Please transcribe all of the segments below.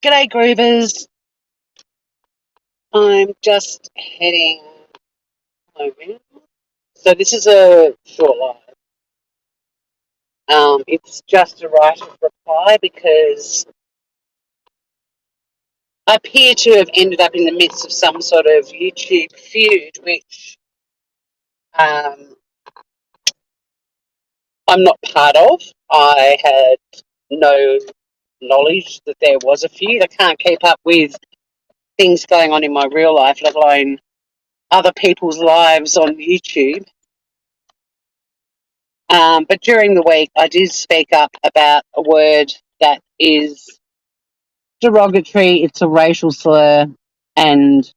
G'day, Groovers. I'm just heading home. So this is a short live. It's just a right of reply because I appear to have ended up in the midst of some sort of YouTube feud, which um, I'm not part of. I had no knowledge that there was a feud. I can't keep up with things going on in my real life, let alone other people's lives on YouTube. But during the week, I did speak up about a word that is derogatory, it's a racial slur, and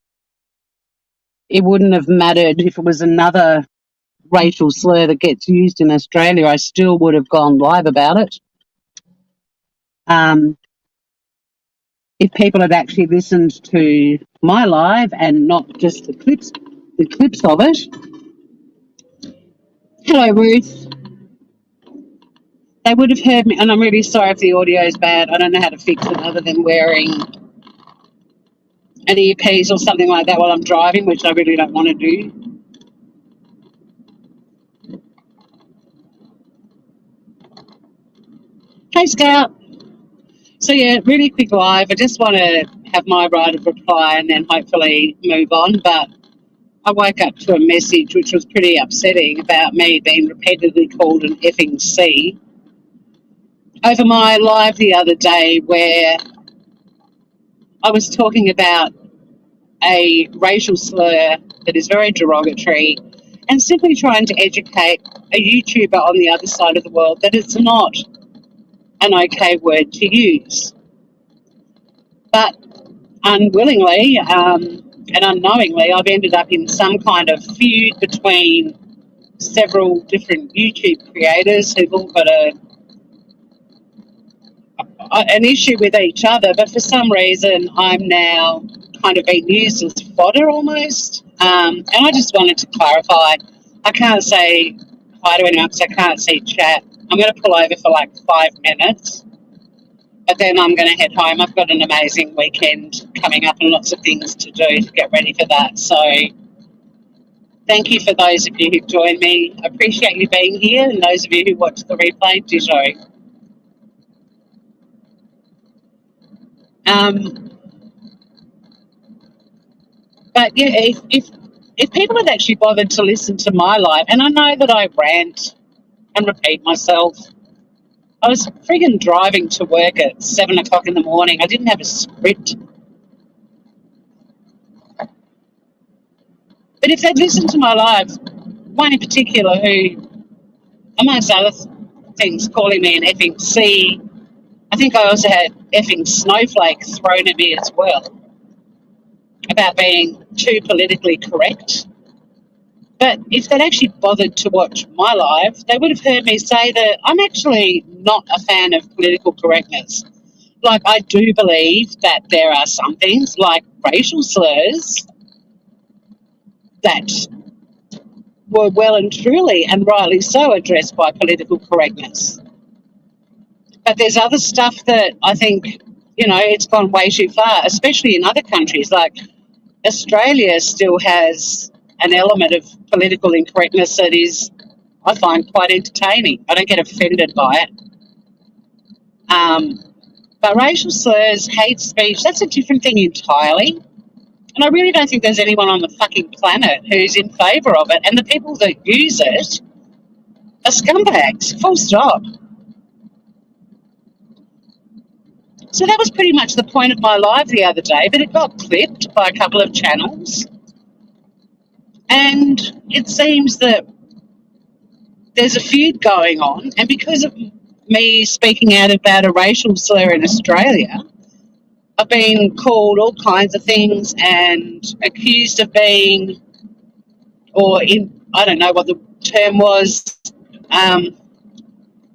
it wouldn't have mattered if it was another racial slur that gets used in Australia. I still would have gone live about it. Um, if people had actually listened to my live and not just the clips of it. Hello, Ruth. They would have heard me, and I'm really sorry if the audio is bad. I don't know how to fix it other than wearing an earpiece or something like that while I'm driving, which I really don't want to do. Hey, Scout. So, yeah, really quick live. I just want to have my right of reply and then hopefully move on. But I woke up to a message which was pretty upsetting about me being repeatedly called an effing C over my live the other day where I was talking about a racial slur that is very derogatory and simply trying to educate a YouTuber on the other side of the world that it's not an okay word to use. But unwillingly and unknowingly, I've ended up in some kind of feud between several different YouTube creators who've all got an issue with each other, but for some reason I'm now kind of being used as fodder almost. And I just wanted to clarify, I can't say hi to anyone because I can't see chat. I'm going to pull over for like 5 minutes, but then I'm going to head home. I've got an amazing weekend coming up and lots of things to do to get ready for that. So thank you for those of you who've joined me. I appreciate you being here, and those of you who watch the replay, ditto. But yeah, if people had actually bothered to listen to my live, and I know that I rant and repeat myself, I was friggin' driving to work at 7 o'clock in the morning. I didn't have a script. But if they'd listened to my live, one in particular who, amongst other things, calling me an effing C, I think I also had effing snowflake thrown at me as well about being too politically correct. But if they'd actually bothered to watch my live, they would have heard me say that I'm actually not a fan of political correctness. Like, I do believe that there are some things, like racial slurs, that were well and truly and rightly so addressed by political correctness. But there's other stuff that I think, it's gone way too far, especially in other countries. Like, Australia still has an element of political incorrectness that is, I find, quite entertaining. I don't get offended by it. But racial slurs, hate speech, that's a different thing entirely. And I really don't think there's anyone on the fucking planet who's in favour of it. And the people that use it are scumbags, full stop. So that was pretty much the point of my live the other day, but it got clipped by a couple of channels. And it seems that there's a feud going on, and because of me speaking out about a racial slur in Australia, I've been called all kinds of things and accused of being, I don't know what the term was,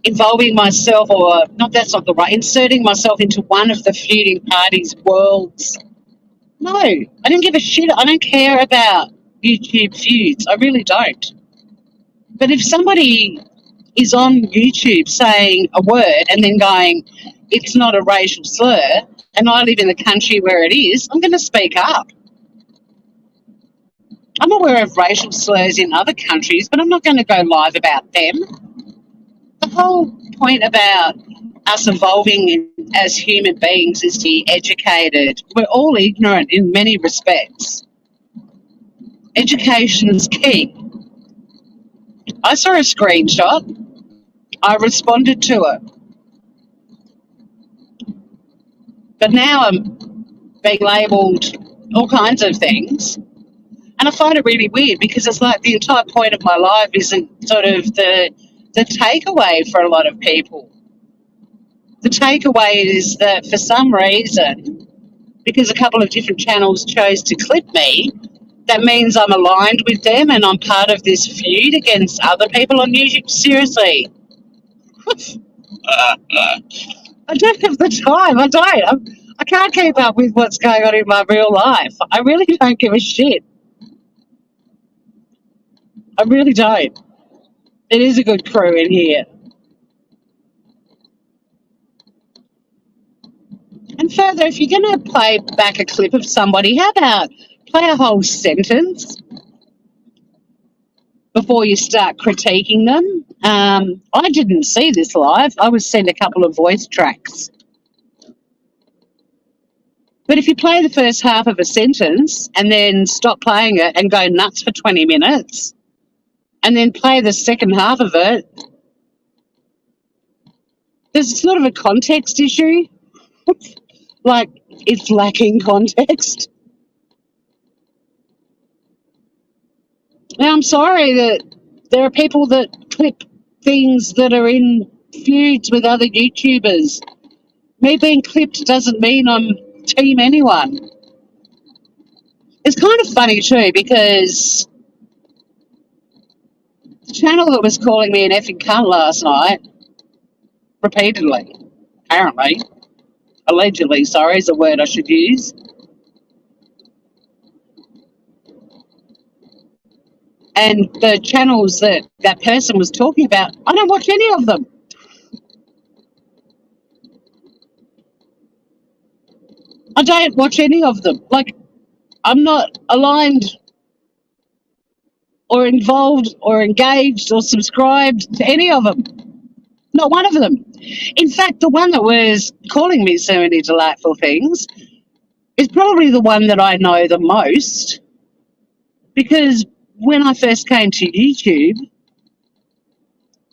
involving myself, or not, that's not the right, inserting myself into one of the feuding parties' worlds. No, I don't give a shit. I don't care about YouTube feuds. I really don't. But if somebody is on YouTube saying a word and then going, it's not a racial slur, and I live in the country where it is, I'm going to speak up. I'm aware of racial slurs in other countries, but I'm not going to go live about them. The whole point about us evolving as human beings is to be educated. We're all ignorant in many respects. Education is key. I saw a screenshot. I responded to it. But now I'm being labelled all kinds of things. And I find it really weird because it's like the entire point of my life isn't sort of the takeaway for a lot of people. The takeaway is that for some reason, because a couple of different channels chose to clip me, that means I'm aligned with them and I'm part of this feud against other people on YouTube. Seriously. I don't have the time. I don't. I can't keep up with what's going on in my real life. I really don't give a shit. I really don't. It is a good crew in here. And further, if you're going to play back a clip of somebody, how about play a whole sentence before you start critiquing them? I didn't see this live. I was sent a couple of voice tracks. But if you play the first half of a sentence and then stop playing it and go nuts for 20 minutes and then play the second half of it, there's sort of a context issue. Like, it's lacking context. Now, I'm sorry that there are people that clip things that are in feuds with other YouTubers. Me being clipped doesn't mean I'm team anyone. It's kind of funny too because the channel that was calling me an effing cunt last night, repeatedly, apparently, allegedly, sorry, is a word I should use. And the channels that that person was talking about, I don't watch any of them. I don't watch any of them. Like, I'm not aligned or involved or engaged or subscribed to any of them. Not one of them. In fact, the one that was calling me so many delightful things is probably the one that I know the most, because when I first came to YouTube,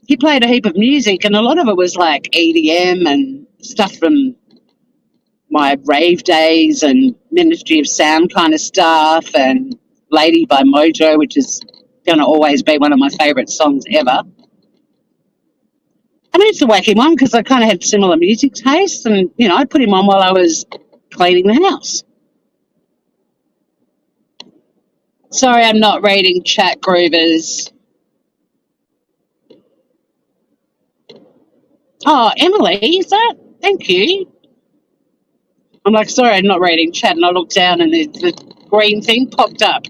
he played a heap of music and a lot of it was like EDM and stuff from my rave days and Ministry of Sound kind of stuff, and Lady by Mojo, which is going to always be one of my favourite songs ever. I mean, it's a wacky one because I kind of had similar music tastes, and, you know, I put him on while I was cleaning the house. Sorry, I'm not reading chat, Groovers. Oh, Emily, is that? Thank you. I'm like, sorry, I'm not reading chat, and I looked down and the green thing popped up.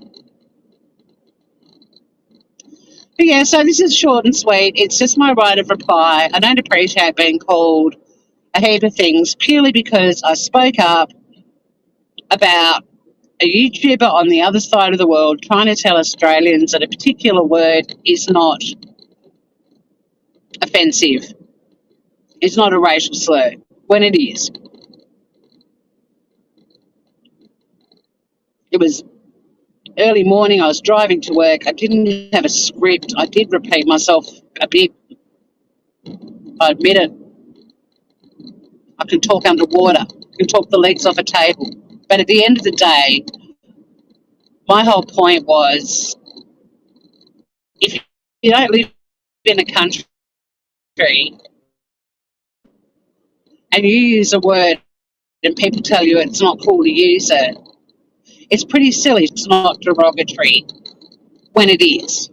But yeah, so this is short and sweet. It's just my right of reply. I don't appreciate being called a heap of things purely because I spoke up about a YouTuber on the other side of the world trying to tell Australians that a particular word is not offensive. It's not a racial slur, when it is. It was early morning. I was driving to work. I didn't have a script. I did repeat myself a bit. I admit it. I can talk underwater. I can talk the legs off a table. But at the end of the day, my whole point was, if you don't live in a country and you use a word and people tell you it's not cool to use it, it's pretty silly. It's not derogatory when it is.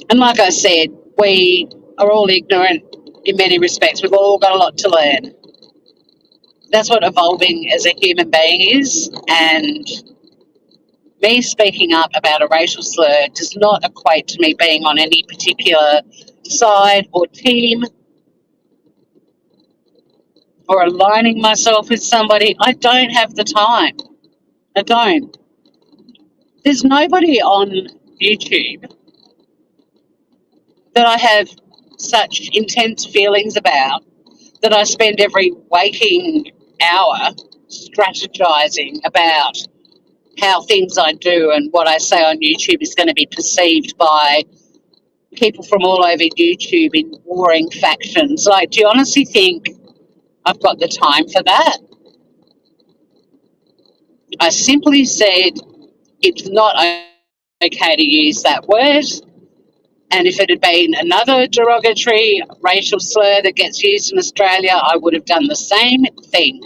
And like I said, we are all ignorant in many respects. We've all got a lot to learn. That's what evolving as a human being is. And Me speaking up about a racial slur does not equate to me being on any particular side or team or aligning myself with somebody. I don't have the time. I don't. There's nobody on YouTube that I have such intense feelings about that I spend every waking hour strategizing about how things I do and what I say on YouTube is going to be perceived by people from all over YouTube in warring factions. Like, do you honestly think I've got the time for that? I simply said it's not okay to use that word. And if it had been another derogatory racial slur that gets used in Australia, I would have done the same thing.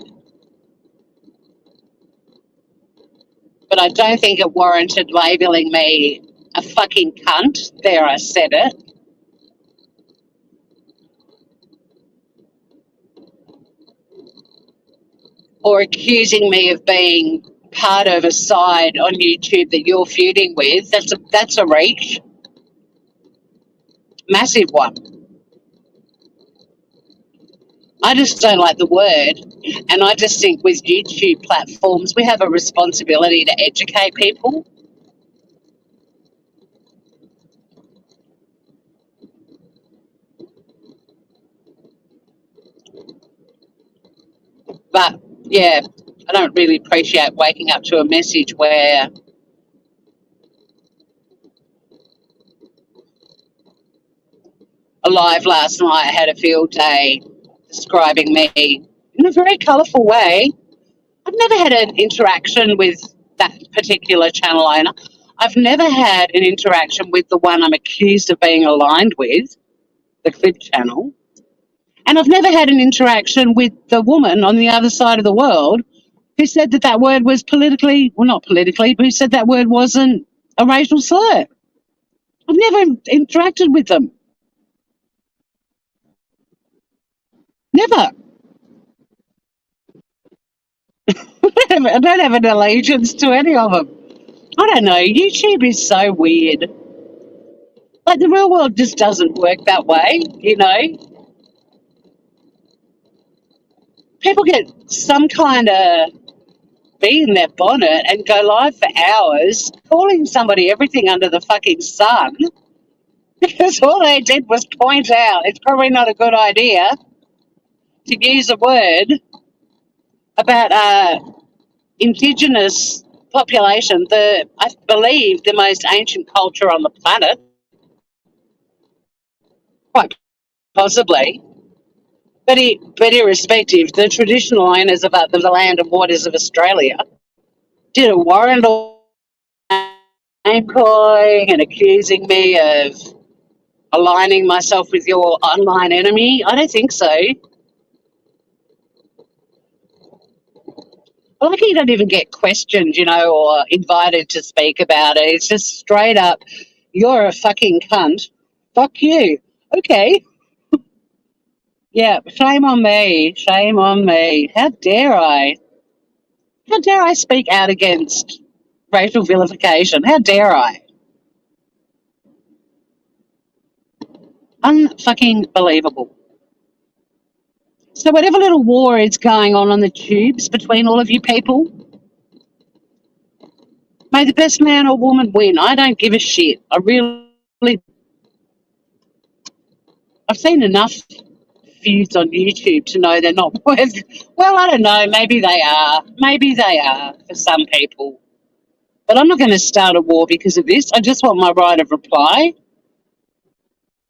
But I don't think it warranted labelling me a fucking cunt. There, I said it. Or accusing me of being part of a side on YouTube that you're feuding with. That's a reach. Massive one. I just don't like the word. And I just think with YouTube platforms, we have a responsibility to educate people. But yeah, I don't really appreciate waking up to a message where Alive last night had a field day describing me in a very colourful way. I've never had an interaction with that particular channel owner. I've never had an interaction with the one I'm accused of being aligned with, the Clip channel. And I've never had an interaction with the woman on the other side of the world who said that that word was politically, well, not politically, but who said that word wasn't a racial slur. I've never interacted with them. Never. I don't have an allegiance to any of them. I don't know. YouTube is so weird. Like, the real world just doesn't work that way, you know? People get some kind of bee in their bonnet and go live for hours calling somebody everything under the fucking sun because all they did was point out it's probably not a good idea to use a word about Indigenous population, I believe the most ancient culture on the planet, quite possibly. But irrespective, the traditional owners of the land and waters of Australia did a warrant name calling and accusing me of aligning myself with your online enemy. I don't think so. Like, you don't even get questioned, you know, or invited to speak about it. It's just straight up, you're a fucking cunt. Fuck you. Okay. Yeah, shame on me. Shame on me. How dare I? How dare I speak out against racial vilification? How dare I? Unfucking believable. So whatever little war is going on the tubes between all of you people, may the best man or woman win. I don't give a shit. I've seen enough feuds on YouTube to know they're not worth. Well, I don't know. Maybe they are. Maybe they are for some people. But I'm not going to start a war because of this. I just want my right of reply.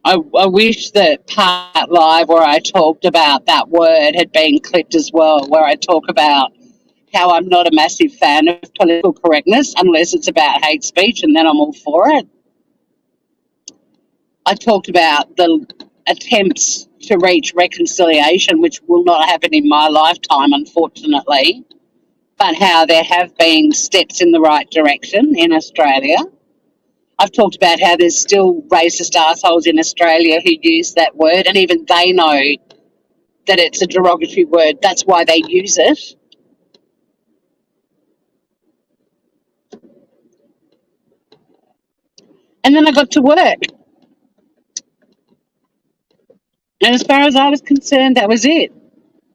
I wish that part live where I talked about that word had been clipped as well, where I talk about how I'm not a massive fan of political correctness unless it's about hate speech, and then I'm all for it. I talked about the attempts to reach reconciliation, which will not happen in my lifetime, unfortunately, but how there have been steps in the right direction in Australia. I've talked about how there's still racist assholes in Australia who use that word, and even they know that it's a derogatory word. That's why they use it. And then I got to work. And as far as I was concerned, that was it.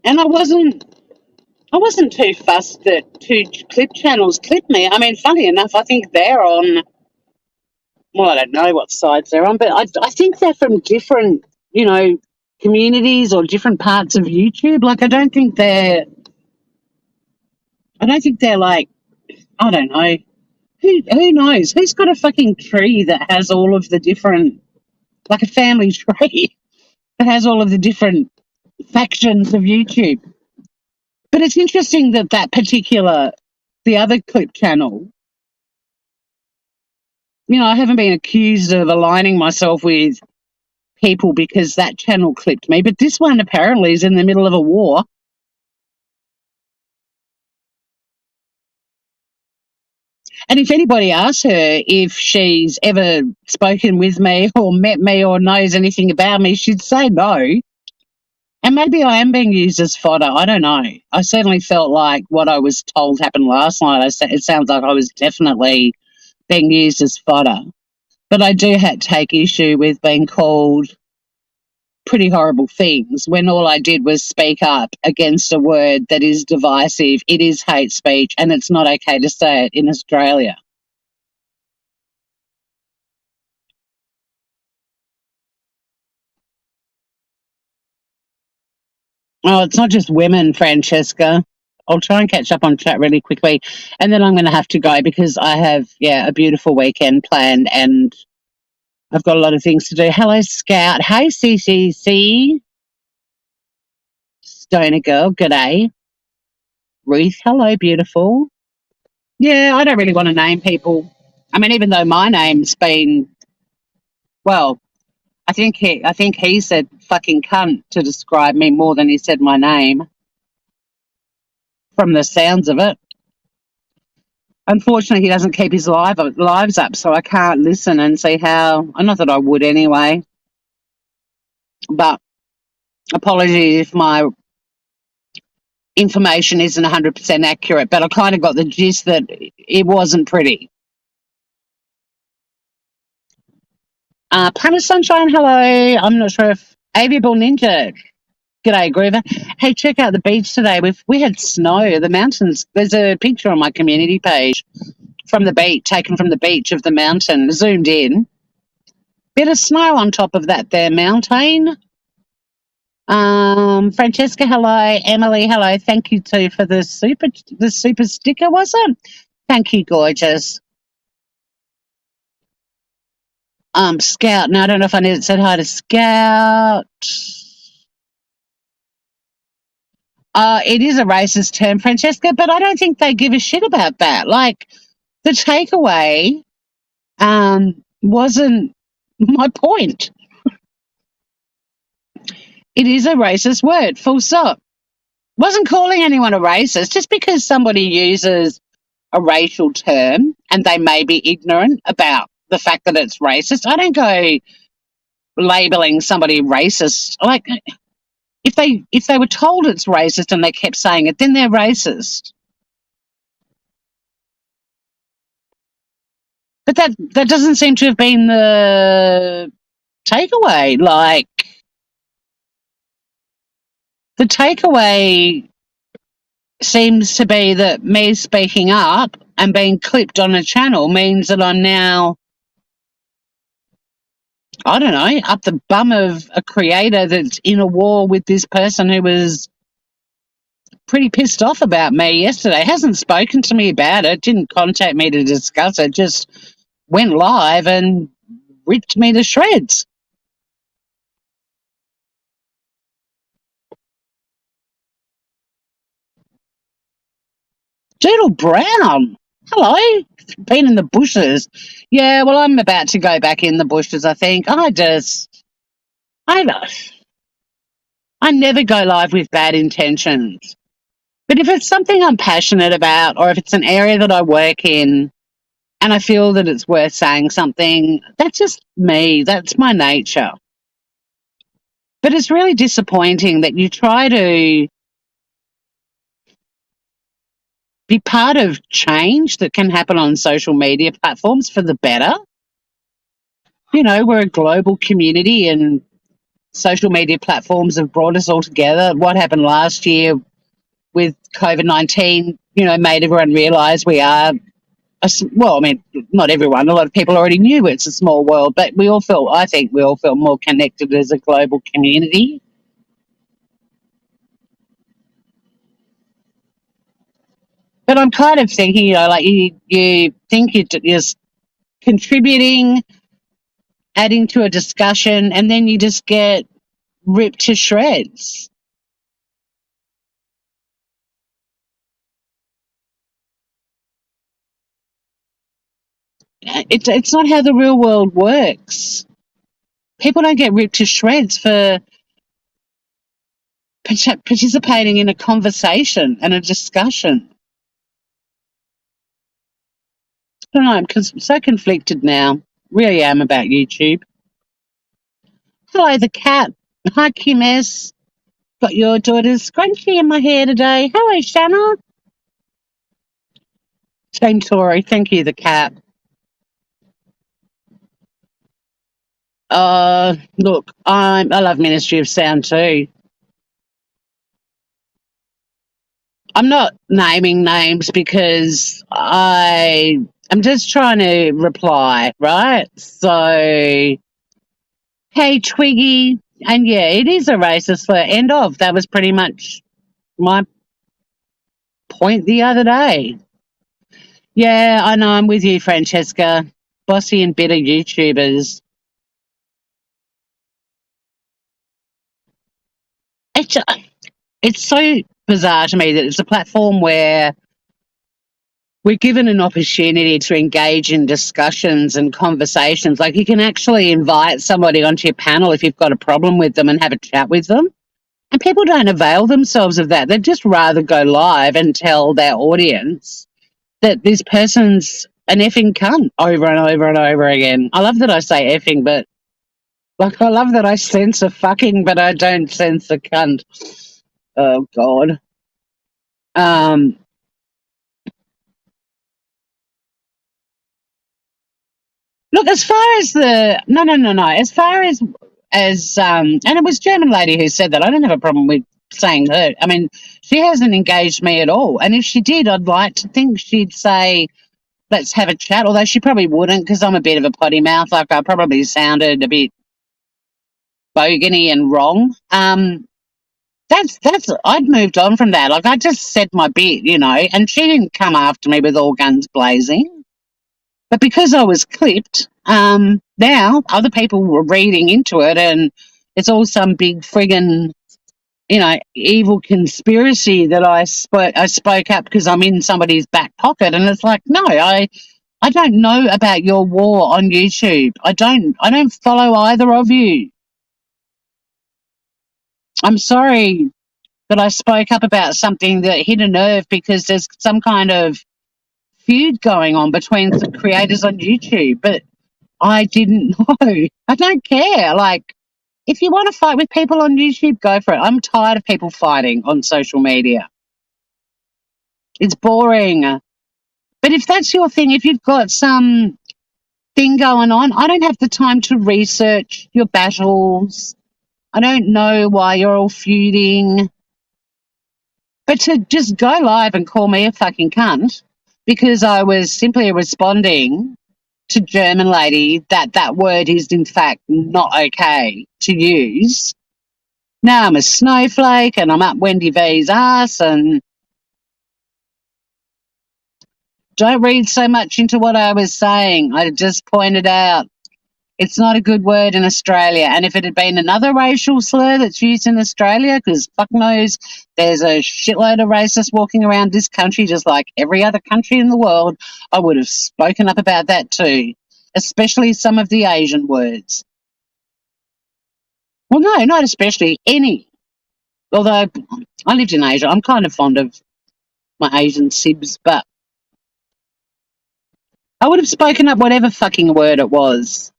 And I wasn't too fussed that two clip channels clipped me. I mean, funny enough, I think they're on, well, I don't know what sides they're on, but I think they're from different, you know, communities or different parts of YouTube. Like, I don't think they're like, I don't know. Who knows? Who's got a fucking tree that has all of the different, like a family tree that has all of the different factions of YouTube? But it's interesting that the other clip channel, you know, I haven't been accused of aligning myself with people because that channel clipped me, but this one apparently is in the middle of a war. And if anybody asks her if she's ever spoken with me or met me or knows anything about me, she'd say no. And maybe I am being used as fodder. I don't know. I certainly felt like what I was told happened last night. It sounds like I was definitely being used as fodder. But I do take issue with being called pretty horrible things when all I did was speak up against a word that is divisive. It is hate speech, and it's not okay to say it in Australia. Oh, it's not just women, Francesca. I'll try and catch up on chat really quickly, and then I'm going to have to go because I have, a beautiful weekend planned, and I've got a lot of things to do. Hello, Scout. Hey, CCC. Stoner Girl. G'day. Ruth. Hello, beautiful. Yeah, I don't really want to name people. I mean, even though my name's been, well, I think he said fucking cunt to describe me more than he said my name, from the sounds of it. Unfortunately, he doesn't keep his lives up, so I can't listen and see how. Not that I would anyway, but apologies if my information isn't 100% accurate. But I kind of got the gist that it wasn't pretty. Planet Sunshine, hello. I'm not sure if Aviable Ninja. G'day, Groover. Hey, check out the beach today. We had snow. The mountains. There's a picture on my community page from the beach, taken from the beach of the mountain, zoomed in. Bit of snow on top of that there mountain. Francesca, hello. Emily, hello. Thank you too for the super sticker, was it? Thank you, gorgeous. Scout. No, I don't know if I need said hi to Scout. It is a racist term, Francesca, but I don't think they give a shit about that. Like, the takeaway wasn't my point. It is a racist word, full stop. Wasn't calling anyone a racist. Just because somebody uses a racial term and they may be ignorant about the fact that it's racist, I don't go labeling somebody racist. Like, if they were told it's racist and they kept saying it, then they're racist. But that doesn't seem to have been the takeaway. Like, the takeaway seems to be that me speaking up and being clipped on a channel means that I'm now, I don't know, up the bum of a creator that's in a war with this person who was pretty pissed off about me yesterday. Hasn't spoken to me about it, didn't contact me to discuss it, just went live and ripped me to shreds. Doodle Brown. Hello. Been in the bushes. Yeah, well, I'm about to go back in the bushes, I think. I never go live with bad intentions. But if it's something I'm passionate about, or if it's an area that I work in and I feel that it's worth saying something, that's just me. That's my nature. But it's really disappointing that you try to be part of change that can happen on social media platforms for the better. we're a global community and social media platforms have brought us all together. What happened last year with COVID-19, made everyone realise we are, well, I mean, not everyone, a lot of people already knew it's a small world, but I think we all felt more connected as a global community. But I'm kind of thinking, like you think you're just contributing, adding to a discussion, and then you just get ripped to shreds. It's not how the real world works. People don't get ripped to shreds for participating in a conversation and a discussion. I don't know, I'm so conflicted now. Really am about YouTube. Hello, the cat. Hi, Kim S. Got your daughter's scrunchie in my hair today. Hello, Shanna. Same story. Thank you, the cat. Look, I love Ministry of Sound too. I'm not naming names because I'm just trying to reply, right? So, hey, Twiggy, and yeah, it is a racist slur. End of. That was pretty much my point the other day. Yeah, I know. I'm with you, Francesca. Bossy and bitter YouTubers. It's it's so bizarre to me that it's a platform where we're given an opportunity to engage in discussions and conversations. Like you can actually invite somebody onto your panel if you've got a problem with them and have a chat with them. And people don't avail themselves of that. They'd just rather go live and tell their audience that this person's an effing cunt over and over and over again. I love that I say effing, but like I love that I sense a fucking, but I don't sense a cunt. Oh God. Um, Look, as far as the no. As far and it was German lady who said that. I don't have a problem with saying her. I mean, she hasn't engaged me at all. And if she did, I'd like to think she'd say, "Let's have a chat." Although she probably wouldn't, because I'm a bit of a potty mouth. Like I probably sounded a bit bogany and wrong. That's. I'd moved on from that. Like I just said my bit, and she didn't come after me with all guns blazing. But because I was clipped, now other people were reading into it, and it's all some big friggin', evil conspiracy that I spoke up because I'm in somebody's back pocket, and it's like, no, I don't know about your war on YouTube. I don't follow either of you. I'm sorry that I spoke up about something that hit a nerve because there's some kind of feud going on between some creators on YouTube, but I didn't know. I don't care. Like, if you want to fight with people on YouTube, go for it. I'm tired of people fighting on social media. It's boring. But if that's your thing, if you've got some thing going on, I don't have the time to research your battles. I don't know why you're all feuding. But to just go live and call me a fucking cunt because I was simply responding to German lady that word is in fact not okay to use. Now I'm a snowflake and I'm up Wendy V's ass and don't read so much into what I was saying. I just pointed out it's not a good word in Australia. And if it had been another racial slur that's used in Australia, because fuck knows there's a shitload of racists walking around this country just like every other country in the world, I would have spoken up about that too, especially some of the Asian words. Well, no, not especially, any. Although I lived in Asia, I'm kind of fond of my Asian sibs, but I would have spoken up whatever fucking word it was.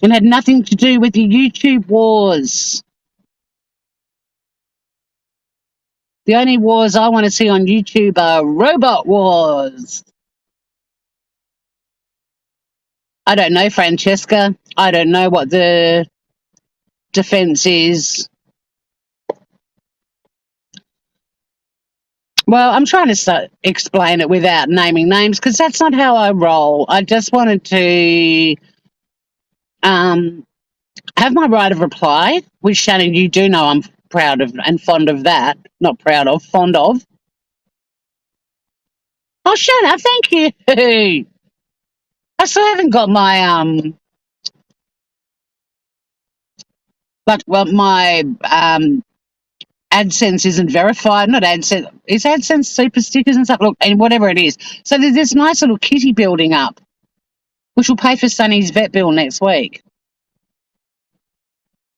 And had nothing to do with the YouTube wars. The only wars I want to see on YouTube are robot wars. I don't know, Francesca. I don't know what the defense is. Well, I'm trying to explain it without naming names because that's not how I roll. I just wanted to um, have my right of reply, which Shannon, you do know I'm proud of and fond of that. Not proud of, fond of. Oh, Shannon, thank you. I still haven't got my my AdSense isn't verified. Not AdSense. It's AdSense super stickers and stuff. Look, and whatever it is. So there's this nice little kitty building up, which will pay for Sunny's vet bill next week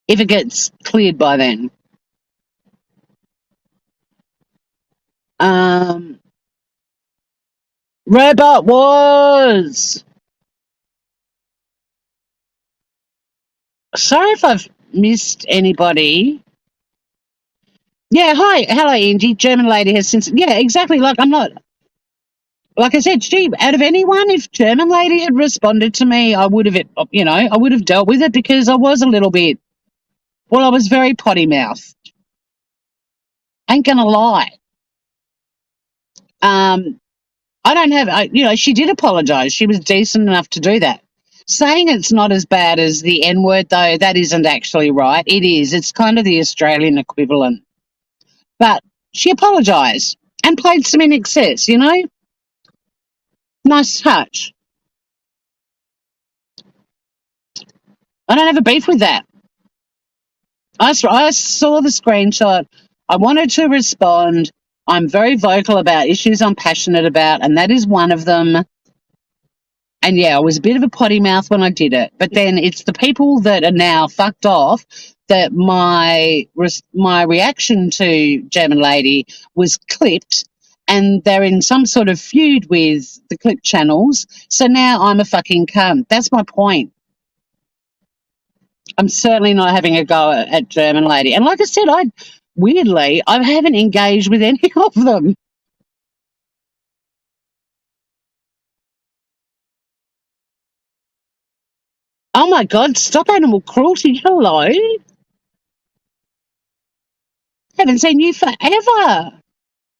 if it gets cleared by then. Robot Wars. Sorry if I've missed anybody. Yeah, hi. Hello, Angie. German lady has since. Yeah, exactly. Like, I'm not. Like I said, she, out of anyone, if German lady had responded to me, I would have, I would have dealt with it because I was a little bit, I was very potty mouthed. Ain't gonna lie. I don't have, she did apologize. She was decent enough to do that. Saying it's not as bad as the N word, though, that isn't actually right. It is. It's kind of the Australian equivalent. But she apologised and played some in excess, Nice touch. I don't have a beef with that. I saw the screenshot. I wanted to respond. I'm very vocal about issues I'm passionate about, and that is one of them. And yeah, I was a bit of a potty mouth when I did it. But then it's the people that are now fucked off that my reaction to German Lady was clipped, and they're in some sort of feud with the clip channels. So now I'm a fucking cunt. That's my point. I'm certainly not having a go at German Lady. And like I said, I haven't engaged with any of them. Oh my God, stop animal cruelty. Hello. Haven't seen you forever.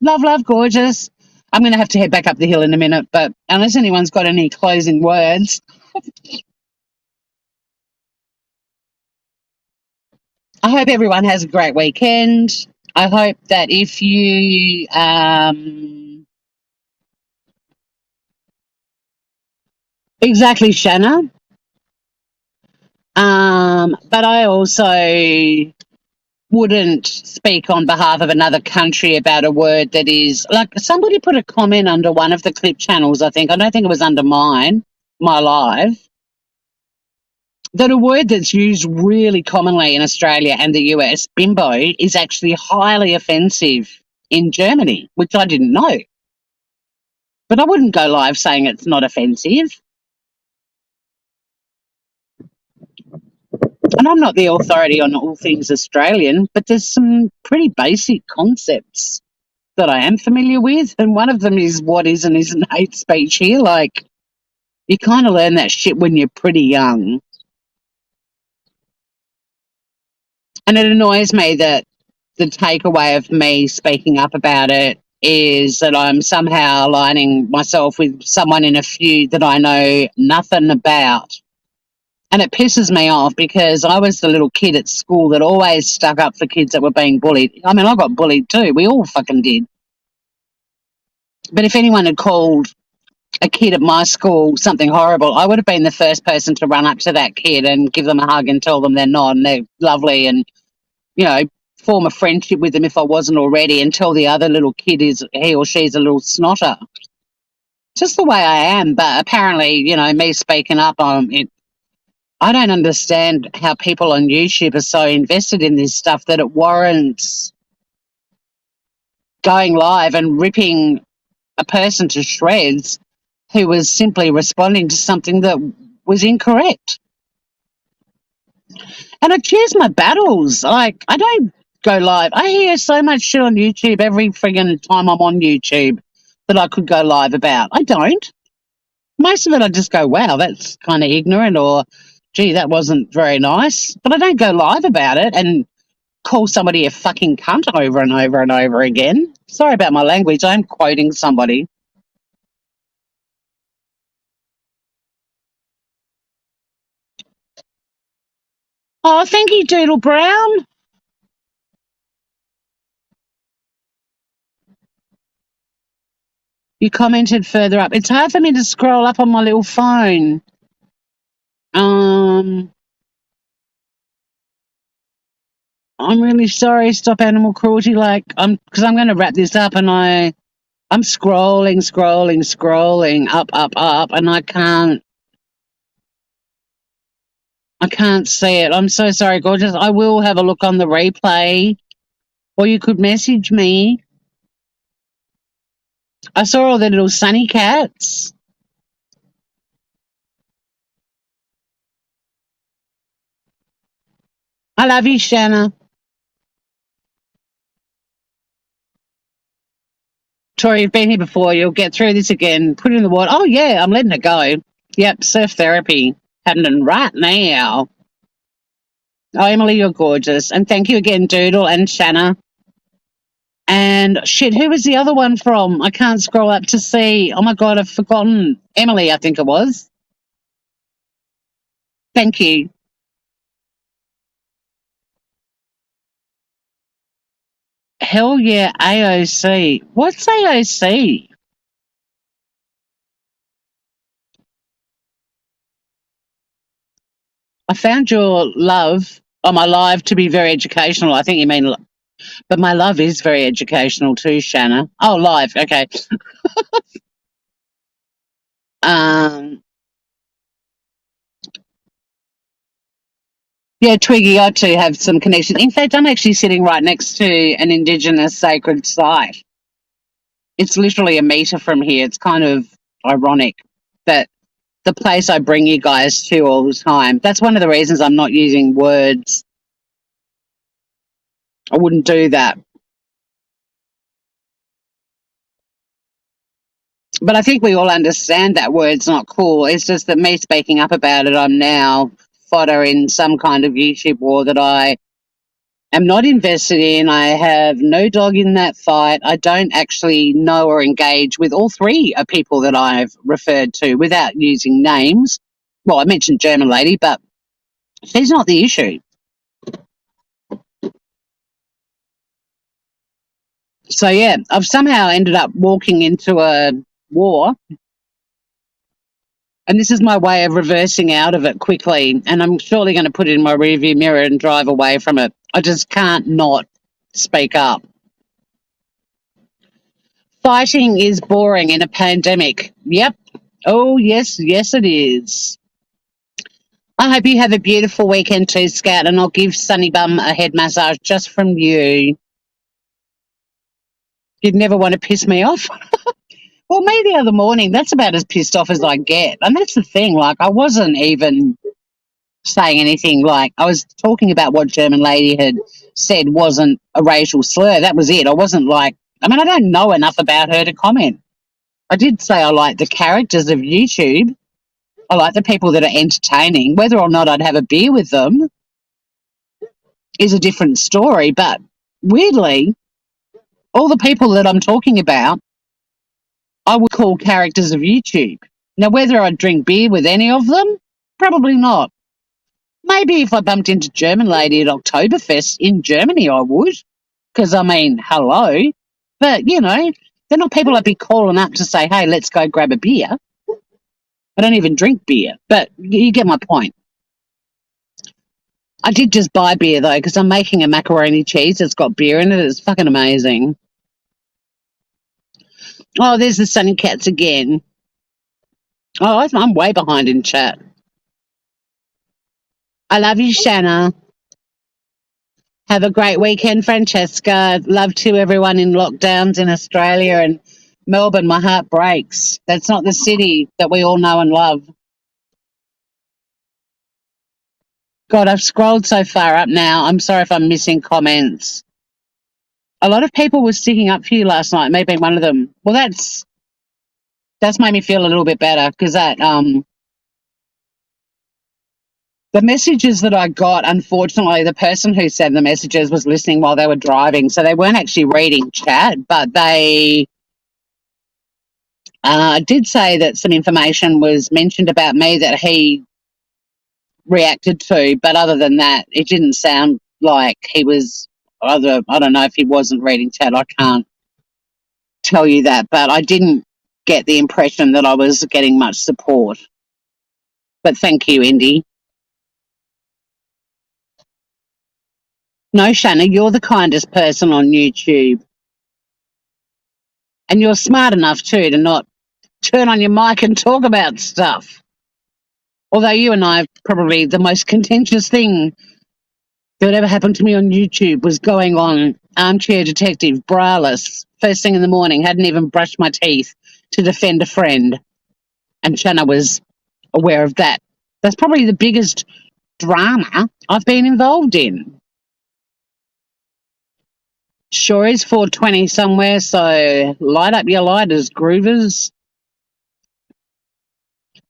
Love, gorgeous. I'm going to have to head back up the hill in a minute, but unless anyone's got any closing words. I hope everyone has a great weekend. I hope that if you exactly, Shanna. But I also wouldn't speak on behalf of another country about a word that is like somebody put a comment under one of the clip channels, I think. I don't think it was under my live. That a word that's used really commonly in Australia and the US, bimbo, is actually highly offensive in Germany, which I didn't know. But I wouldn't go live saying it's not offensive. And I'm not the authority on all things Australian, but there's some pretty basic concepts that I am familiar with. And one of them is what is and isn't hate speech here. Like, you kind of learn that shit when you're pretty young. And it annoys me that the takeaway of me speaking up about it is that I'm somehow aligning myself with someone in a feud that I know nothing about. And it pisses me off because I was the little kid at school that always stuck up for kids that were being bullied. I mean, I got bullied too. We all fucking did. But if anyone had called a kid at my school something horrible, I would have been the first person to run up to that kid and give them a hug and tell them they're not and they're lovely and, form a friendship with them if I wasn't already and tell the other little kid he or she's a little snotter. Just the way I am. But apparently, me speaking up on it, I don't understand how people on YouTube are so invested in this stuff that it warrants going live and ripping a person to shreds who was simply responding to something that was incorrect. And I choose my battles. Like, I don't go live. I hear so much shit on YouTube every friggin' time I'm on YouTube that I could go live about. I don't. Most of it I just go, wow, that's kind of ignorant, or gee, that wasn't very nice. But I don't go live about it and call somebody a fucking cunt over and over and over again. Sorry about my language. I'm quoting somebody. Oh, thank you, Doodle Brown. You commented further up. It's hard for me to scroll up on my little phone. I'm really sorry. Stop animal cruelty. Like, because I'm going to wrap this up, and I'm scrolling up, and I can't see it. I'm so sorry, gorgeous. I will have a look on the replay, or you could message me. I saw all the little sunny cats. I love you, Shanna. Tori, you've been here before. You'll get through this again. Put it in the water. Oh, yeah, I'm letting it go. Yep, surf therapy happening right now. Oh, Emily, you're gorgeous. And thank you again, Doodle and Shanna. And shit, who was the other one from? I can't scroll up to see. Oh, my God, I've forgotten. Emily, I think it was. Thank you. Hell yeah, AOC. What's AOC? I found your love on my live to be very educational. I think you mean, but my love is very educational too, Shanna. Oh, live. Okay. Yeah, Twiggy, I too have some connection. In fact, I'm actually sitting right next to an Indigenous sacred site. It's literally a metre from here. It's kind of ironic that the place I bring you guys to all the time, that's one of the reasons I'm not using words. I wouldn't do that. But I think we all understand that word's not cool. It's just that me speaking up about it, I'm now fodder in some kind of YouTube war that I am not invested in. I have no dog in that fight. I don't actually know or engage with all three of people that I've referred to without using names. Well, I mentioned German lady, but she's not the issue. So, yeah, I've somehow ended up walking into a war. And this is my way of reversing out of it quickly. And I'm surely going to put it in my rearview mirror and drive away from it. I just can't not speak up. Fighting is boring in a pandemic. Yep. Oh, yes, it is. I hope you have a beautiful weekend too, Scout, and I'll give Sunny Bum a head massage just from you. You'd never want to piss me off. Well, me the other morning, that's about as pissed off as I get. And that's the thing, like, I wasn't even saying anything. Like, I was talking about what German lady had said wasn't a racial slur. That was it. I wasn't like, I mean, I don't know enough about her to comment. I did say I like the characters of YouTube. I like the people that are entertaining. Whether or not I'd have a beer with them is a different story. But weirdly, all the people that I'm talking about, I would call characters of YouTube. Now, whether I'd drink beer with any of them, probably not. Maybe if I bumped into German lady at Oktoberfest in Germany, I would. Because, I mean, hello. But, you know, they're not people I'd be calling up to say, hey, let's go grab a beer. I don't even drink beer. But you get my point. I did just buy beer, though, because I'm making a macaroni cheese that's got beer in it. It's fucking amazing. Oh, there's the Sunny Cats again. Oh, I'm way behind in chat. I love you, Shanna. Have a great weekend, Francesca. Love to everyone in lockdowns in Australia and Melbourne. My heart breaks. That's not the city that we all know and love. God, I've scrolled so far up now. I'm sorry if I'm missing comments. A lot of people were sticking up for you last night, me being one of them. Well, that's That's made me feel a little bit better because the messages that I got, unfortunately, the person who sent the messages was listening while they were driving, so they weren't actually reading chat, but they did say that some information was mentioned about me that he reacted to, but other than that, it didn't sound like he was. I don't know if he wasn't reading chat. I can't tell you that, but I didn't get the impression that I was getting much support. But thank you, Indy. No, Shanna, you're the kindest person on YouTube. And you're smart enough too to not turn on your mic and talk about stuff. Although you and I, probably the most contentious thing that ever happened to me on YouTube was going on Armchair Detective, braless, first thing in the morning, hadn't even brushed my teeth to defend a friend. And Shanna was aware of that. That's probably the biggest drama I've been involved in. Sure is 4:20 somewhere, so light up your lighters, groovers.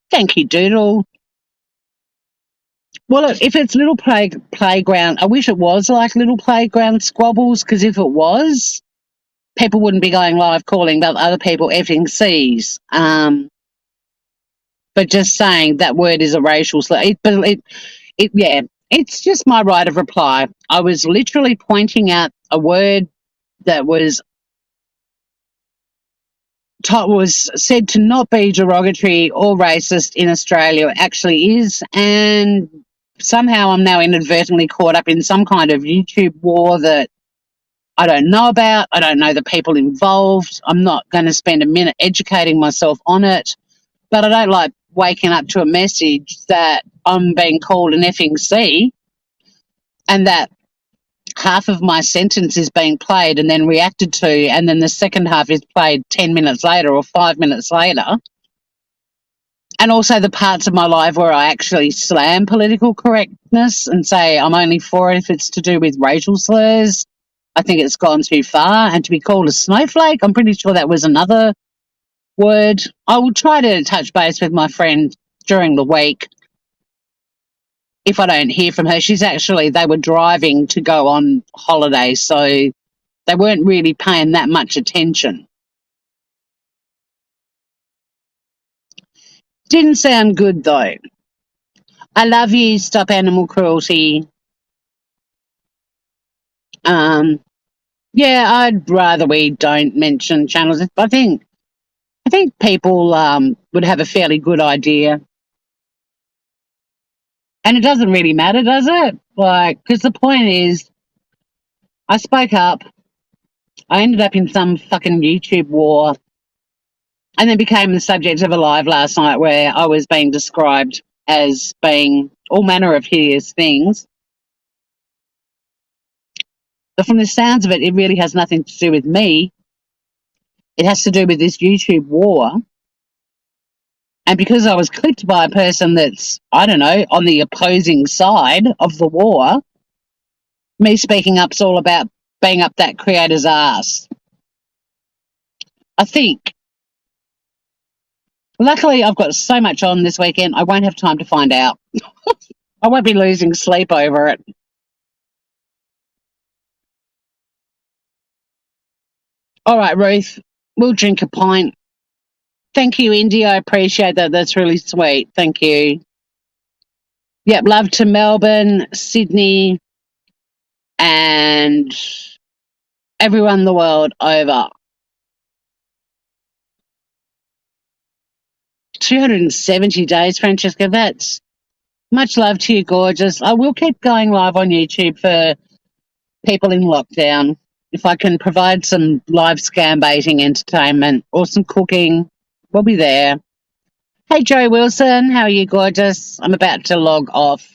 Thank you, Doodle. Well, look, if it's little playground, I wish it was like little playground squabbles, because if it was, people wouldn't be going live calling about other people effing C's. But just saying that word is a racial slur. Yeah, it's just my right of reply. I was literally pointing out a word that was said to not be derogatory or racist in Australia. It actually is, and somehow I'm now inadvertently caught up in some kind of YouTube war that I don't know about. I don't know the people involved. I'm not going to spend a minute educating myself on it, but I don't like waking up to a message that I'm being called an effing C and that half of my sentence is being played and then reacted to, and then the second half is played 10 minutes later or 5 minutes later. And also the parts of my life where I actually slam political correctness and say I'm only for it if it's to do with racial slurs. I think it's gone too far. And to be called a snowflake, I'm pretty sure that was another word. I will try to touch base with my friend during the week if I don't hear from her. They were driving to go on holiday, so they weren't really paying that much attention. Didn't sound good, though. I love you, stop animal cruelty. Yeah, I'd rather we don't mention channels. I think people would have a fairly good idea. And it doesn't really matter, does it? Like, because the point is, I spoke up, I ended up in some fucking YouTube war, and then became the subject of a live last night where I was being described as being all manner of hideous things. But from the sounds of it, it really has nothing to do with me. It has to do with this YouTube war. And because I was clipped by a person that's, I don't know, on the opposing side of the war, me speaking up's all about being up that creator's ass. I think. Luckily, I've got so much on this weekend, I won't have time to find out. I won't be losing sleep over it. All right, Ruth, we'll drink a pint. Thank you, Indy. I appreciate that. That's really sweet. Thank you. Yep, love to Melbourne, Sydney, and everyone the world over. 270 days, Francesca. That's much love to you, gorgeous. I will keep going live on YouTube for people in lockdown. If I can provide some live scam baiting entertainment or some cooking, we'll be there. Hey, Joe Wilson, how are you, gorgeous? I'm about to log off.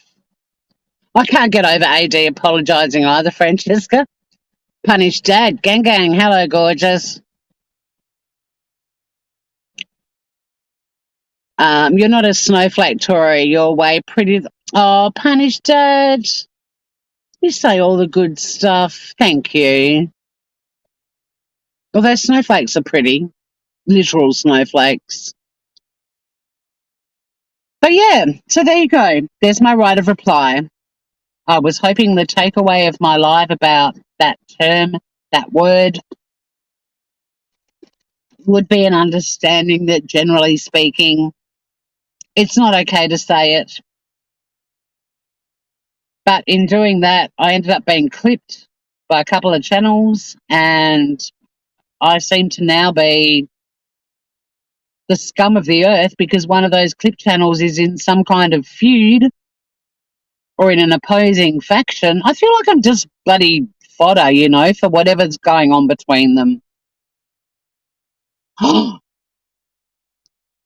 I can't get over AD apologising either, Francesca. Punished Dad. Gang, gang. Hello, gorgeous. You're not a snowflake, Tori. You're way pretty. Oh, Punished Dad. You say all the good stuff. Thank you. Although snowflakes are pretty. literal snowflakes. But yeah, so there you go. There's my right of reply. I was hoping the takeaway of my live about that term, that word, would be an understanding that generally speaking, it's not okay to say it. But in doing that, I ended up being clipped by a couple of channels, and I seem to now be the scum of the earth because one of those clip channels is in some kind of feud or in an opposing faction. I feel like I'm just bloody fodder, for whatever's going on between them.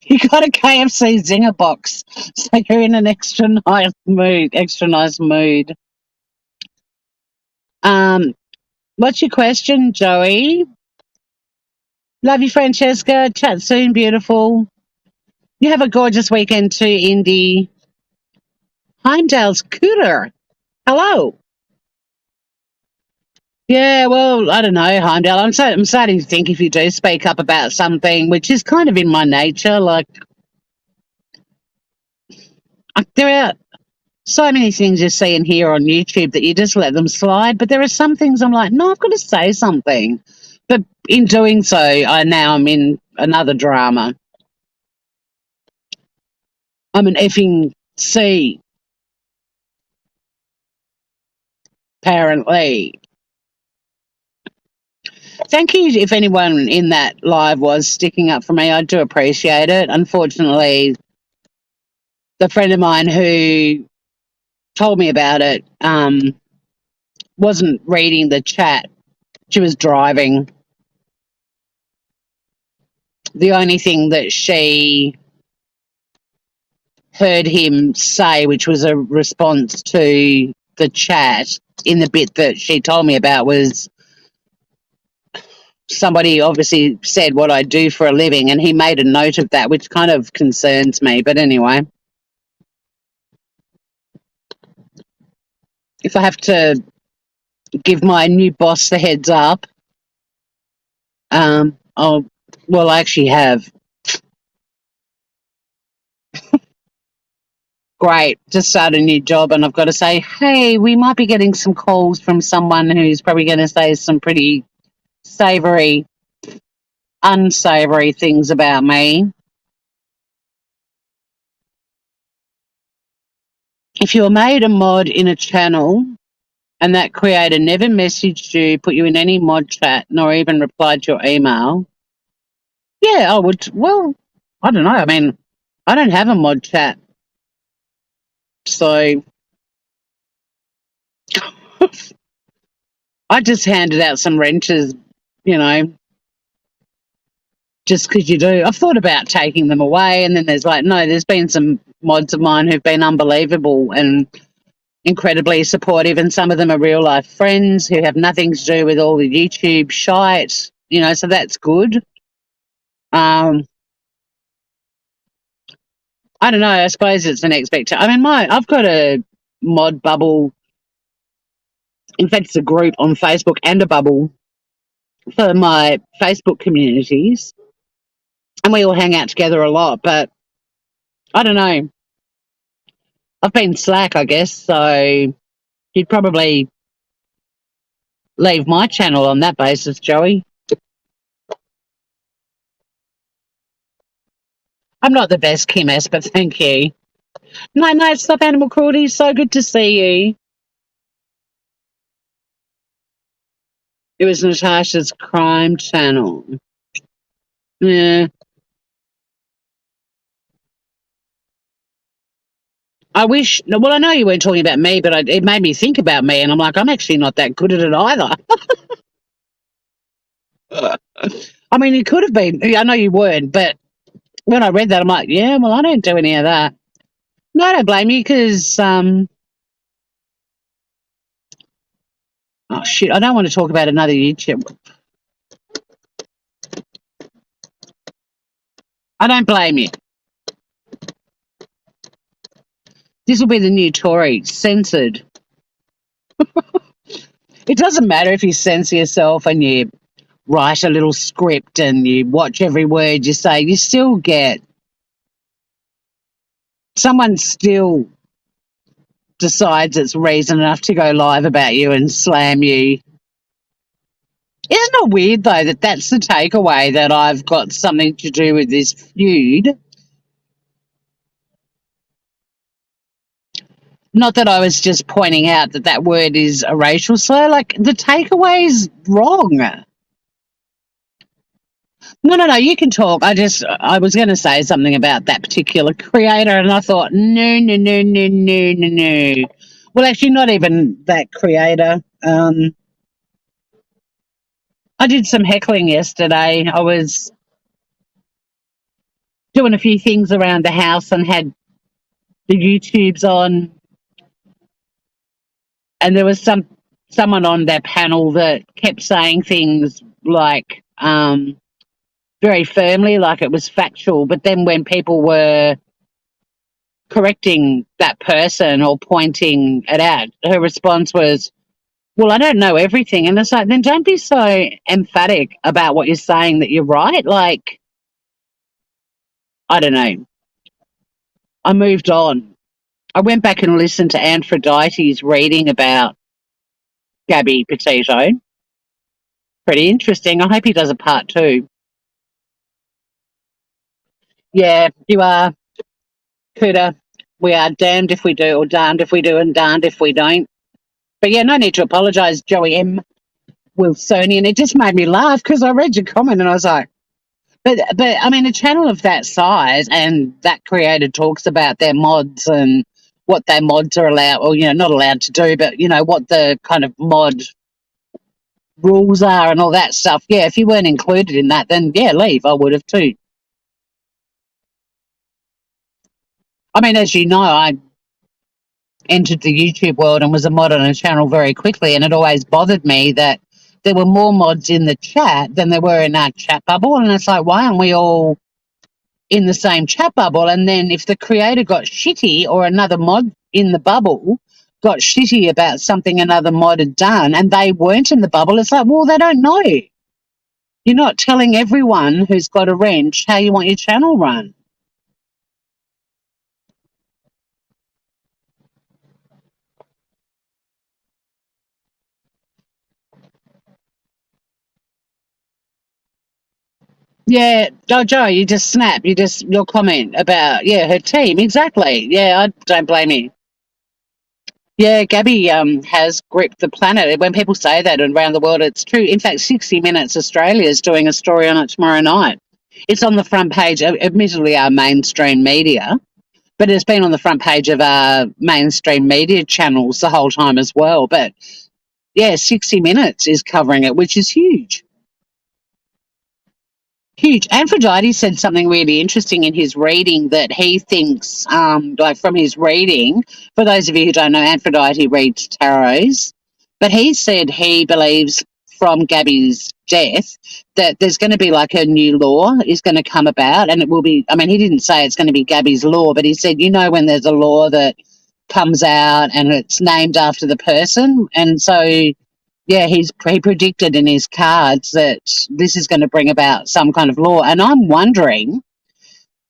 You got a KFC Zinger box, so you're in an extra nice mood. What's your question, Joey? Love you, Francesca. Chat soon, beautiful. You have a gorgeous weekend too, Indy. Heimdall's Cooter. Hello. Yeah, well, I don't know, Heimdall. I'm starting to think if you do speak up about something, which is kind of in my nature, like there are so many things you see and hear on YouTube that you just let them slide, but there are some things I'm like, no, I've got to say something. But in doing so, I'm in another drama. I'm an effing C, apparently. Thank you if anyone in that live was sticking up for me. I do appreciate it. Unfortunately, the friend of mine who told me about it wasn't reading the chat. She was driving. The only thing that she heard him say, which was a response to the chat in the bit that she told me about, was somebody obviously said what I do for a living, and he made a note of that, which kind of concerns me. But anyway, if I have to give my new boss the heads up, I actually have. Great, just started a new job, and I've got to say, hey, we might be getting some calls from someone who's probably going to say some pretty savoury, unsavoury things about me. If you're made a mod in a channel and that creator never messaged you, put you in any mod chat, nor even replied to your email, yeah, I would. Well, I don't know. I mean, I don't have a mod chat, so I just handed out some wrenches, just because you do. I've thought about taking them away, and then there's been some mods of mine who've been unbelievable and incredibly supportive, and some of them are real life friends who have nothing to do with all the YouTube shite, so that's good. I don't know. I suppose it's an expectation. I mean, I've got a mod bubble. In fact, it's a group on Facebook and a bubble for my Facebook communities, and we all hang out together a lot. But I don't know. I've been slack, I guess. So you'd probably leave my channel on that basis, Joey. I'm not the best, Kim S, but thank you. No, stop animal cruelty. So good to see you. It was Natasha's crime channel. Yeah. I wish. Well, I know you weren't talking about me, but it made me think about me, and I'm like, I'm actually not that good at it either. I mean, you could have been. I know you weren't, but when I read that, I'm like, yeah, well, I don't do any of that. No, I don't blame you because, oh shit, I don't want to talk about another YouTube. I don't blame you. This will be the new Tory, censored. It doesn't matter if you censor yourself and you write a little script and you watch every word you say, you still get someone still decides it's reason enough to go live about you and slam you. Isn't it weird though that that's the takeaway, that I've got something to do with this feud? Not that I was just pointing out that that word is a racial slur. Like, the takeaway is wrong. No. You can talk. I was going to say something about that particular creator, and I thought, no. Well, actually, not even that creator. I did some heckling yesterday. I was doing a few things around the house and had the YouTubes on, and there was someone on that panel that kept saying things like very firmly, like it was factual. But then when people were correcting that person or pointing it out, her response was, well, I don't know everything. And it's like, then don't be so emphatic about what you're saying that you're right. Like, I don't know. I moved on. I went back and listened to Aphrodite's reading about Gabby Petito. Pretty interesting. I hope he does a part two. Yeah, you are, Cooter. We are damned if we do, or darned if we do, and darned if we don't. But yeah, no need to apologise, Joey M. Wilsonian. It just made me laugh because I read your comment and I was like, but I mean, a channel of that size and that creator talks about their mods and what their mods are allowed, or not allowed to do, but what the kind of mod rules are and all that stuff. Yeah, if you weren't included in that, then yeah, leave. I would have too. I mean, as you know, I entered the YouTube world and was a mod on a channel very quickly, and it always bothered me that there were more mods in the chat than there were in our chat bubble. And it's like, why aren't we all in the same chat bubble? And then if the creator got shitty, or another mod in the bubble got shitty about something another mod had done and they weren't in the bubble, it's like, well, they don't know. You're not telling everyone who's got a wrench how you want your channel run. Yeah, Joe, you just snap. Your comment about, her team. Exactly. Yeah, I don't blame you. Yeah, Gabby has gripped the planet. When people say that around the world, it's true. In fact, 60 Minutes Australia is doing a story on it tomorrow night. It's on the front page, admittedly our mainstream media, but it's been on the front page of our mainstream media channels the whole time as well. But yeah, 60 Minutes is covering it, which is huge. Huge. Aphrodite said something really interesting in his reading, that he thinks, like from his reading, for those of you who don't know, Aphrodite reads tarots, but he said he believes from Gabby's death that there's going to be like a new law is going to come about, and it will be, I mean, he didn't say it's going to be Gabby's law, but he said, when there's a law that comes out and it's named after the person, and so yeah, he predicted in his cards that this is going to bring about some kind of law. And I'm wondering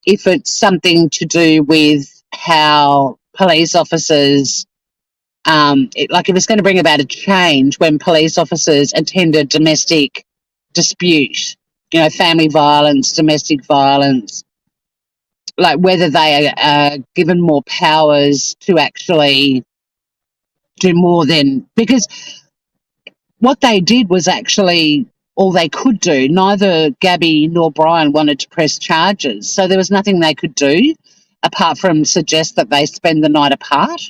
if it's something to do with how police officers, if it's going to bring about a change when police officers attend a domestic dispute, family violence, domestic violence, like whether they are given more powers to actually do more than, because what they did was actually all they could do. Neither Gabby nor Brian wanted to press charges, so there was nothing they could do apart from suggest that they spend the night apart.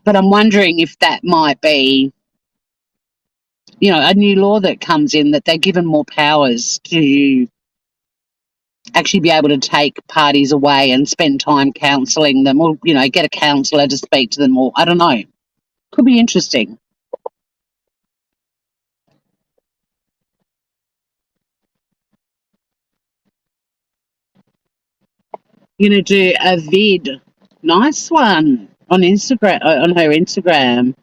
But I'm wondering if that might be, a new law that comes in, that they're given more powers to actually be able to take parties away and spend time counselling them, or, get a counsellor to speak to them, or I don't know. Could be interesting. Going to do a vid. Nice one on Instagram, on her Instagram.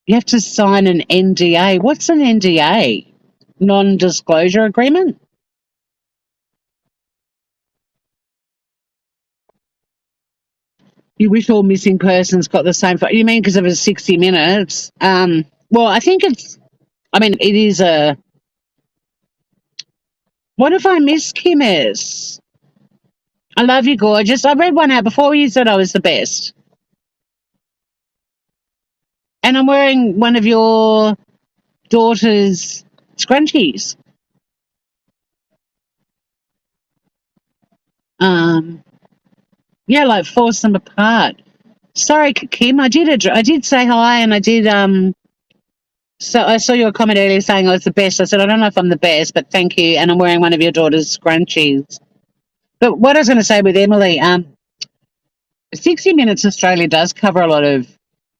You have to sign an NDA. What's an NDA? Non-disclosure agreement? You wish all missing persons got the same. You mean because it was 60 Minutes? Well, I think it's. I mean, it is a. What if I miss Kim S? I love you, gorgeous. I read one out before you said I was the best, and I'm wearing one of your daughter's scrunchies. Um, yeah, like force them apart. Sorry, Kim. I did say hi, and I did. So I saw your comment earlier saying I was the best. I said I don't know if I'm the best, but thank you. And I'm wearing one of your daughter's scrunchies. But what I was going to say with Emily, 60 Minutes Australia does cover a lot of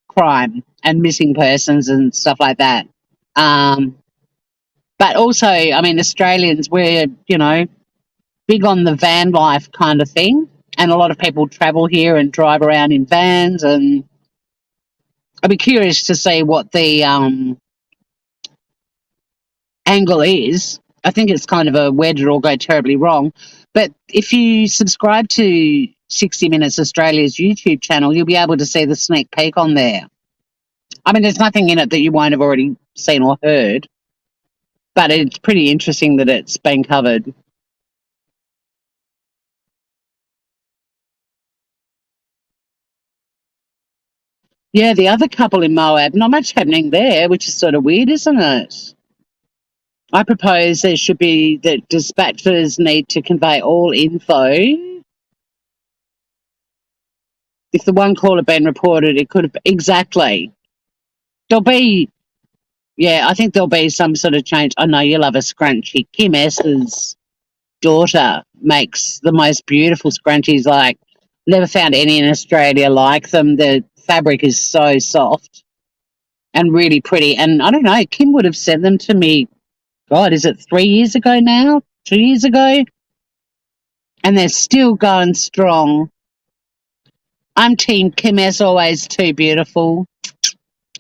crime and missing persons and stuff like that. Um, but also, I mean, Australians, we're, big on the van life kind of thing. And a lot of people travel here and drive around in vans. And I'd be curious to see what the angle is. I think it's kind of a where did it all go terribly wrong. But if you subscribe to 60 Minutes Australia's YouTube channel, you'll be able to see the sneak peek on there. I mean, there's nothing in it that you won't have already seen or heard, but it's pretty interesting that it's been covered. Yeah, the other couple in Moab, not much happening there, which is sort of weird, isn't it? I propose there should be that dispatchers need to convey all info. If the one call had been reported, it could have exactly. There'll be, yeah, I think there'll be some sort of change. I know you love a scrunchie. Kim S's daughter makes the most beautiful scrunchies. Like, never found any in Australia like them. The fabric is so soft and really pretty. And I don't know, Kim would have sent them to me. God, is it 3 years ago now? 2 years ago? And they're still going strong. I'm Team Kim as always, too beautiful.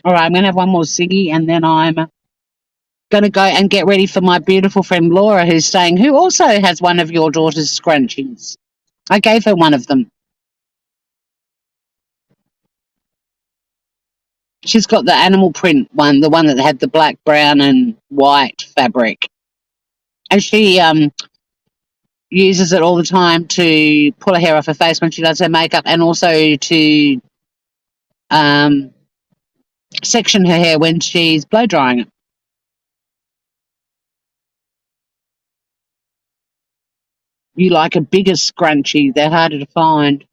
All right, I'm going to have one more ciggy and then I'm going to go and get ready for my beautiful friend Laura, who's staying, who also has one of your daughter's scrunchies. I gave her one of them. She's got the animal print one, the one that had the black, brown, and white fabric. And she uses it all the time to pull her hair off her face when she does her makeup and also to section her hair when she's blow drying it. You like a bigger scrunchie, they're harder to find.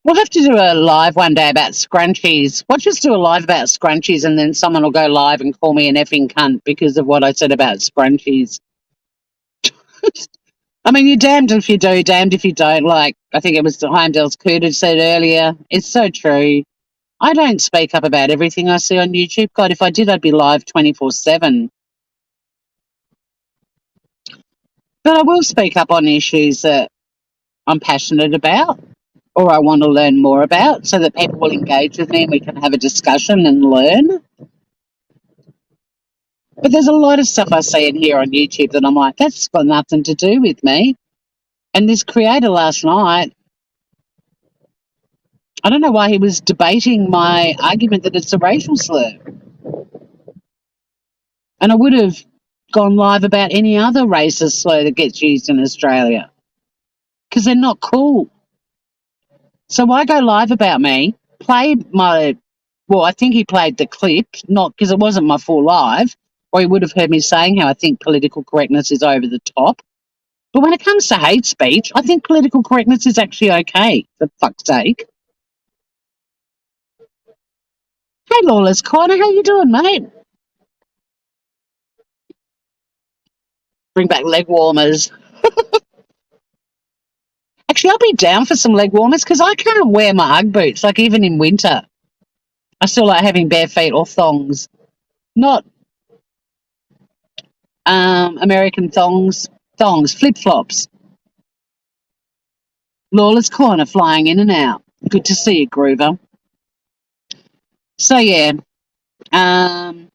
We'll have to do a live one day about scrunchies. We'll just do a live about scrunchies and then someone will go live and call me an effing cunt because of what I said about scrunchies. I mean, you're damned if you do, damned if you don't. Like, I think it was Heimdall's Cooter said earlier. It's so true. I don't speak up about everything I see on YouTube. God, if I did, I'd be live 24/7. But I will speak up on issues that I'm passionate about or I want to learn more about so that people will engage with me and we can have a discussion and learn. But there's a lot of stuff I see in here on YouTube that I'm like, that's got nothing to do with me. And this creator last night, I don't know why he was debating my argument that it's a racial slur. And I would have gone live about any other racist slur that gets used in Australia because they're not cool. So why go live about me? I think he played the clip, not because it wasn't my full live, or he would have heard me saying how I think political correctness is over the top. But when it comes to hate speech, I think political correctness is actually okay, for fuck's sake. Hey, Lawless Corner, how you doing, mate? Bring back leg warmers. Actually, I'll be down for some leg warmers because I can't wear my Ugg boots, like even in winter. I still like having bare feet or thongs. Not American thongs, flip-flops. Lawless Corner flying in and out. Good to see you, Groover. So yeah, um,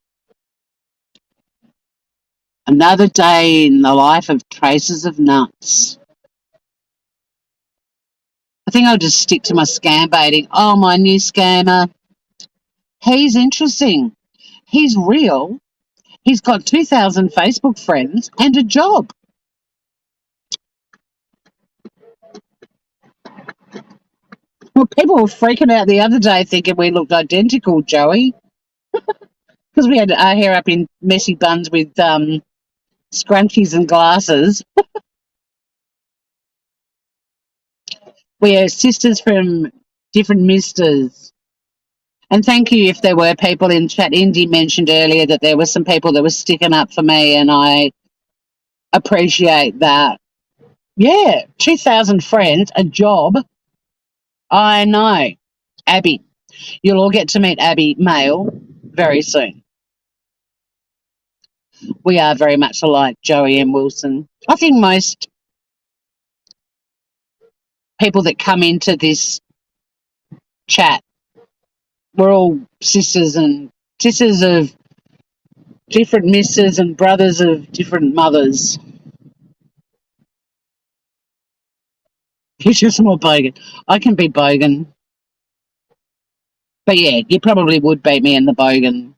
another day in the life of Traces of Nuts. I think I'll just stick to my scam baiting. Oh, my new scammer. He's interesting. He's real. He's got 2,000 Facebook friends and a job. Well, people were freaking out the other day thinking we looked identical, Joey, because we had our hair up in messy buns with scrunchies and glasses. We are sisters from different misters. And thank you if there were people in chat. Indy mentioned earlier that there were some people that were sticking up for me, and I appreciate that. Yeah, 2,000 friends, a job. I know. Abby. You'll all get to meet Abby Mail very soon. We are very much alike, Joey and Wilson. I think most people that come into this chat, we're all sisters of different misses and brothers of different mothers. He's just more bogan. I can be bogan. But yeah, you probably would beat me in the bogan.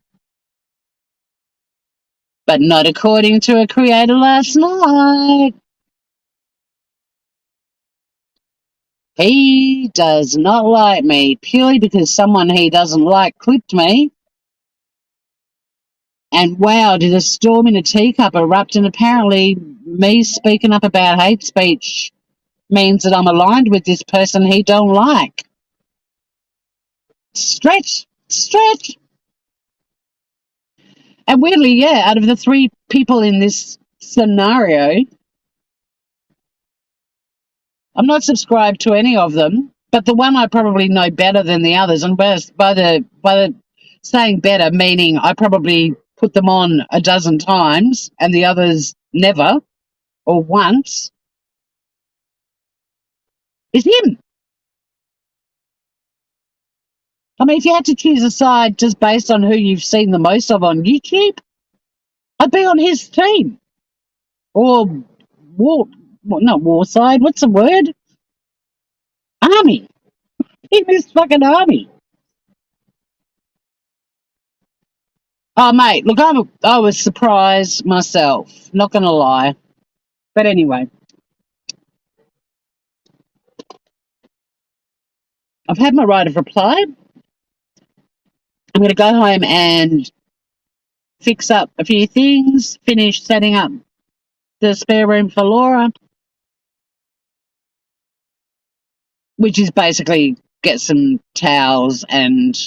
But not according to a creator last night. He does not like me purely because someone he doesn't like clipped me. And wow, did a storm in a teacup erupt, and apparently me speaking up about hate speech means that I'm aligned with this person he don't like. Stretch, stretch. And weirdly, yeah, out of the three people in this scenario, I'm not subscribed to any of them, but the one I probably know better than the others, and by the saying better, meaning I probably put them on a dozen times and the others never or once, is him. I mean, if you had to choose a side just based on who you've seen the most of on YouTube, I'd be on his team. Or not war side, what's the word? Army. In this fucking army. Oh, mate, look, I was surprised myself, not going to lie. But anyway, I've had my right of reply. I'm going to go home and fix up a few things, finish setting up the spare room for Laura, which is basically get some towels and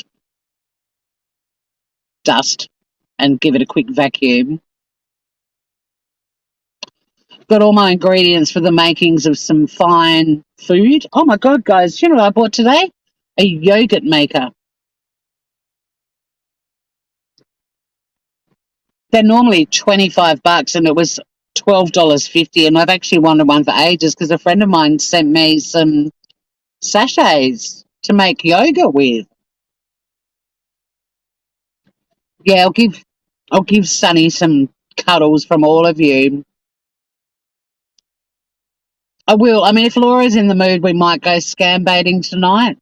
dust and give it a quick vacuum. Got all my ingredients for the makings of some fine food. Oh my God, guys, you know what I bought today? A yogurt maker. They're normally $25 and it was $12.50, and I've actually wanted one for ages because a friend of mine sent me some sachets to make yogurt with. Yeah, I'll give Sunny some cuddles from all of you. I will. I mean, if Laura's in the mood, we might go scam baiting tonight.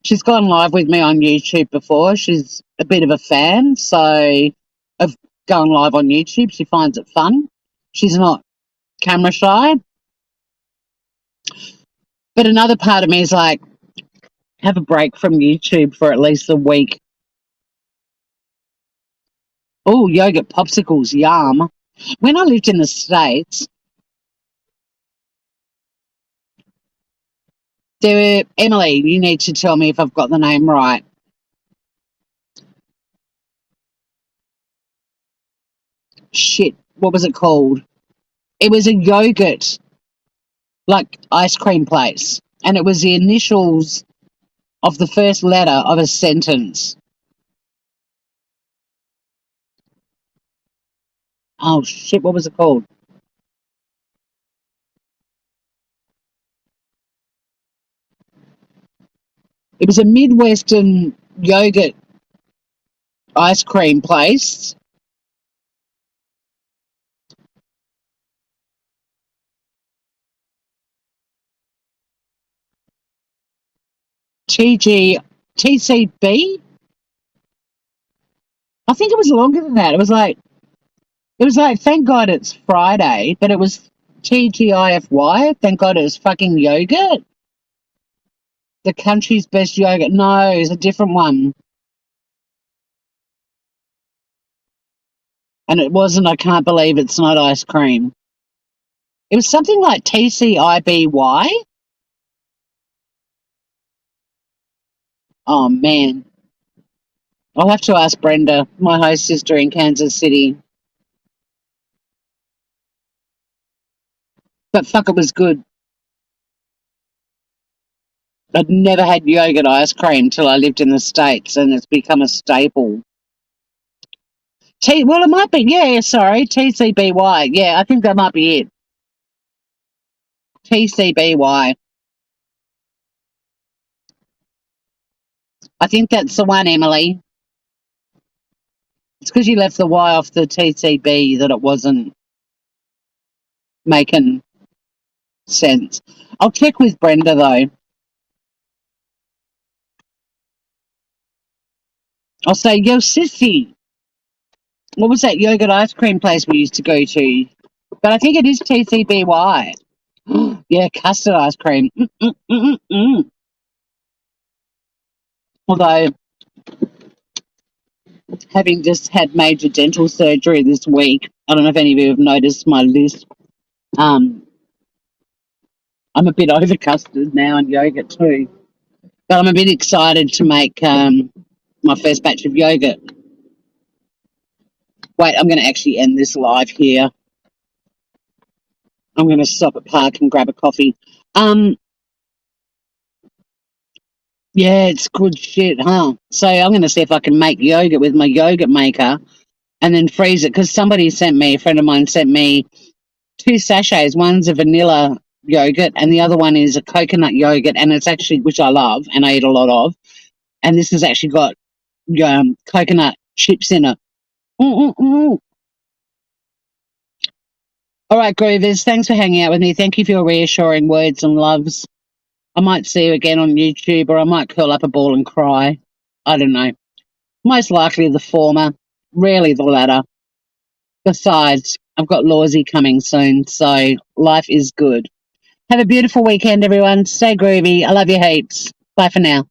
She's gone live with me on YouTube before. She's a bit of a fan, so of going live on YouTube. She finds it fun. She's not camera shy. But another part of me is like, have a break from YouTube for at least a week. Oh, yogurt popsicles, yum. When I lived in the States, Emily, you need to tell me if I've got the name right. Shit, what was it called? It was a yogurt, like ice cream place, and it was the initials of the first letter of a sentence. Oh shit, what was it called? It was a Midwestern yogurt ice cream place. TCB. I think it was longer than that. It was like thank God it's Friday, but it was TGIFY. Thank God it was fucking yogurt. The country's best yogurt. No, it's a different one. And it wasn't, I can't believe it's not ice cream. It was something like TCIBY. Oh, man. I'll have to ask Brenda, my host sister in Kansas City. But fuck, it was good. I'd never had yogurt ice cream till I lived in the States, and it's become a staple. Well, it might be. Yeah, sorry. TCBY. Yeah, I think that might be it. TCBY. I think that's the one, Emily. It's because you left the Y off the TCB that it wasn't making sense. I'll check with Brenda, though. I'll say, yo, sissy, what was that yogurt ice cream place we used to go to? But I think it is TCBY. Yeah, custard ice cream. Although, having just had major dental surgery this week, I don't know if any of you have noticed my list. I'm a bit over custard now and yogurt too. But I'm a bit excited to make my first batch of yogurt. Wait, I'm going to actually end this live here. I'm going to stop at Park and grab a coffee. Yeah, it's good shit, huh? So I'm going to see if I can make yogurt with my yogurt maker and then freeze it, because a friend of mine sent me 2 sachets. One's a vanilla yogurt and the other one is a coconut yogurt, and it's actually, which I love and I eat a lot of, and this has actually got coconut chips in it. Mm-mm-mm. All right, Groovers, thanks for hanging out with me. Thank you for your reassuring words and loves. I might see you again on YouTube, or I might curl up a ball and cry. I don't know. Most likely the former, rarely the latter. Besides, I've got Lawsy coming soon, so life is good. Have a beautiful weekend, everyone. Stay groovy. I love you heaps. Bye for now.